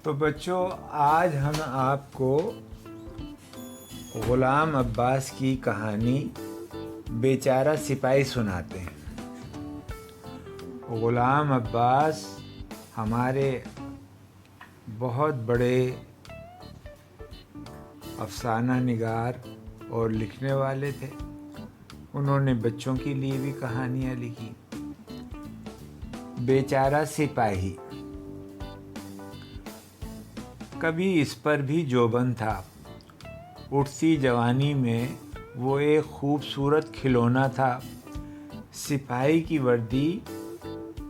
تو بچوں، آج ہم آپ کو غلام عباس کی کہانی بیچارہ سپاہی سناتے ہیں۔ غلام عباس ہمارے بہت بڑے افسانہ نگار اور لکھنے والے تھے۔ انہوں نے بچوں کے لیے بھی کہانیاں لکھی۔ بیچارہ سپاہی۔ کبھی اس پر بھی جوبن تھا۔ اٹھتی جوانی میں وہ ایک خوبصورت کھلونا تھا۔ سپاہی کی وردی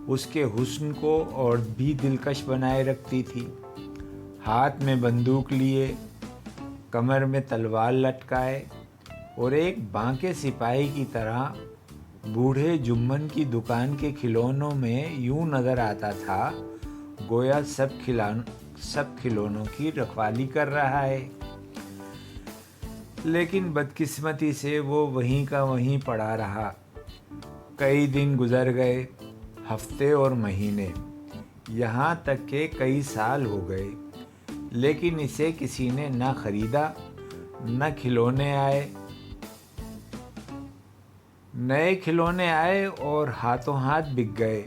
اس کے حسن کو اور بھی دلکش بنائے رکھتی تھی۔ ہاتھ میں بندوق لیے، کمر میں تلوار لٹکائے اور ایک بانکے سپاہی کی طرح بوڑھے جمن کی دکان کے کھلونوں میں یوں نظر آتا تھا گویا سب کھلونوں کی رکھوالی کر رہا ہے۔ لیکن بدقسمتی سے وہ وہیں کا وہیں پڑا رہا۔ کئی دن گزر گئے، ہفتے اور مہینے، یہاں تک کہ کئی سال ہو گئے، لیکن اسے کسی نے نہ خریدا، نہ کھلونے آئے۔ نئے کھلونے آئے اور ہاتھوں ہاتھ بک گئے،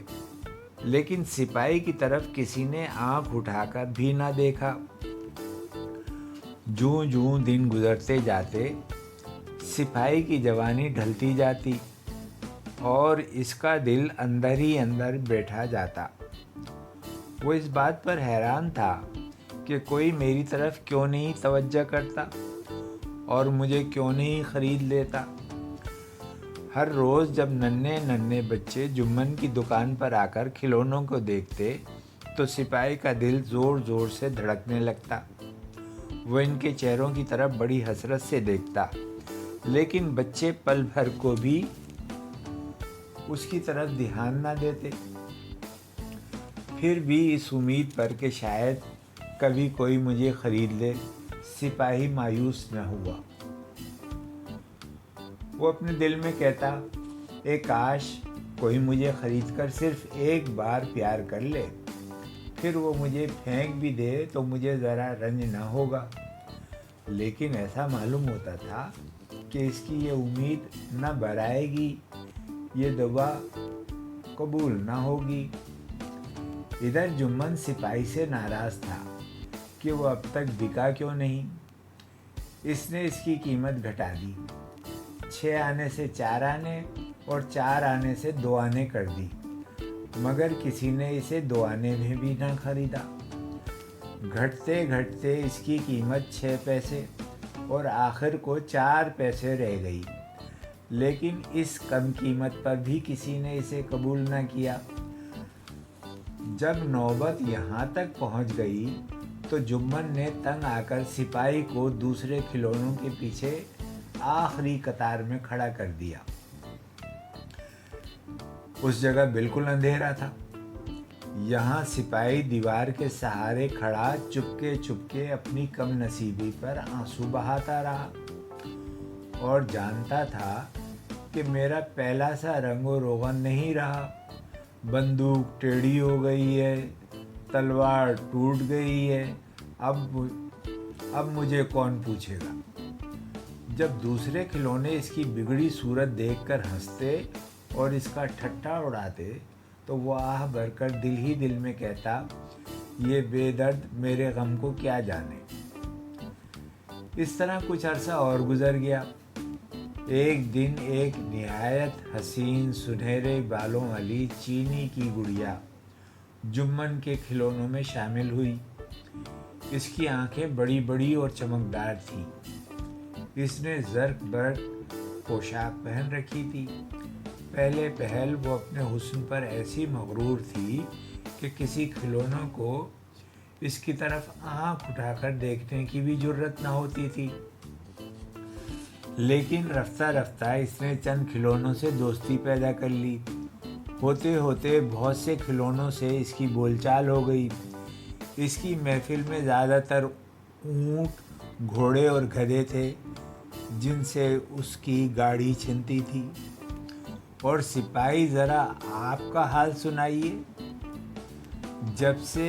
لیکن سپاہی کی طرف کسی نے آنکھ اٹھا کر بھی نہ دیکھا۔ جوں جوں دن گزرتے جاتے، سپاہی کی جوانی ڈھلتی جاتی اور اس کا دل اندر ہی اندر بیٹھا جاتا۔ وہ اس بات پر حیران تھا کہ کوئی میری طرف کیوں نہیں توجہ کرتا اور مجھے کیوں نہیں خرید لیتا۔ ہر روز جب ننھے بچے جمن کی دکان پر آ کر کھلونوں کو دیکھتے تو سپاہی کا دل زور زور سے دھڑکنے لگتا۔ وہ ان کے چہروں کی طرف بڑی حسرت سے دیکھتا، لیکن بچے پل بھر کو بھی اس کی طرف دھیان نہ دیتے۔ پھر بھی اس امید پر کہ شاید کبھی کوئی مجھے خرید لے، سپاہی مایوس نہ ہوا۔ وہ اپنے دل میں کہتا، اے کاش کوئی مجھے خرید کر صرف ایک بار پیار کر لے، پھر وہ مجھے پھینک بھی دے تو مجھے ذرا رنج نہ ہوگا۔ لیکن ایسا معلوم ہوتا تھا کہ اس کی یہ امید نہ برائے گی، یہ دعا قبول نہ ہوگی۔ ادھر جمن سپاہی سے ناراض تھا کہ وہ اب تک بکا کیوں نہیں۔ اس نے اس کی قیمت گھٹا دی، 6 آنے سے 4 آنے اور 4 آنے سے 2 آنے کر دی، مگر کسی نے اسے 2 آنے میں بھی نہ خریدا۔ گھٹتے گھٹتے اس کی قیمت 6 پیسے اور آخر کو 4 پیسے رہ گئی، لیکن اس کم قیمت پر بھی کسی نے اسے قبول نہ کیا۔ جب نوبت یہاں تک پہنچ گئی تو جمن نے تنگ آ کر سپاہی کو دوسرے کھلونوں کے پیچھے آخری قطار میں کھڑا کر دیا۔ اس جگہ بالکل اندھیرا تھا۔ یہاں سپاہی دیوار کے سہارے کھڑا چپکے اپنی کم نصیبی پر آنسو بہاتا رہا اور جانتا تھا کہ میرا پہلا سا رنگ و روغن نہیں رہا۔ بندوق ٹیڑھی ہو گئی ہے، تلوار ٹوٹ گئی ہے، اب مجھے کون پوچھے گا۔ جب دوسرے کھلونے اس کی بگڑی صورت دیکھ کر ہنستے اور اس کا ٹھٹھا اڑاتے تو وہ آہ بھر کر دل ہی دل میں کہتا، یہ بے درد میرے غم کو کیا جانے۔ اس طرح کچھ عرصہ اور گزر گیا۔ ایک دن ایک نہایت حسین سنہرے بالوں والی چینی کی گڑیا جمن کے کھلونوں میں شامل ہوئی۔ اس کی آنکھیں بڑی بڑی اور چمکدار تھیں۔ اس نے زرق برق پوشاک پہن رکھی تھی۔ پہلے پہل وہ اپنے حسن پر ایسی مغرور تھی کہ کسی کھلونوں کو اس کی طرف آنکھ اٹھا کر دیکھنے کی بھی جرت نہ ہوتی تھی۔ لیکن رفتہ رفتہ اس نے چند کھلونوں سے دوستی پیدا کر لی۔ ہوتے ہوتے بہت سے کھلونوں سے اس کی بول چال ہو گئی۔ اس کی محفل میں زیادہ تر اونٹ، گھوڑے اور گدھے تھے جن سے اس کی گاڑی چھنتی تھی۔ اور سپاہی ذرا آپ کا حال سنائیے، جب سے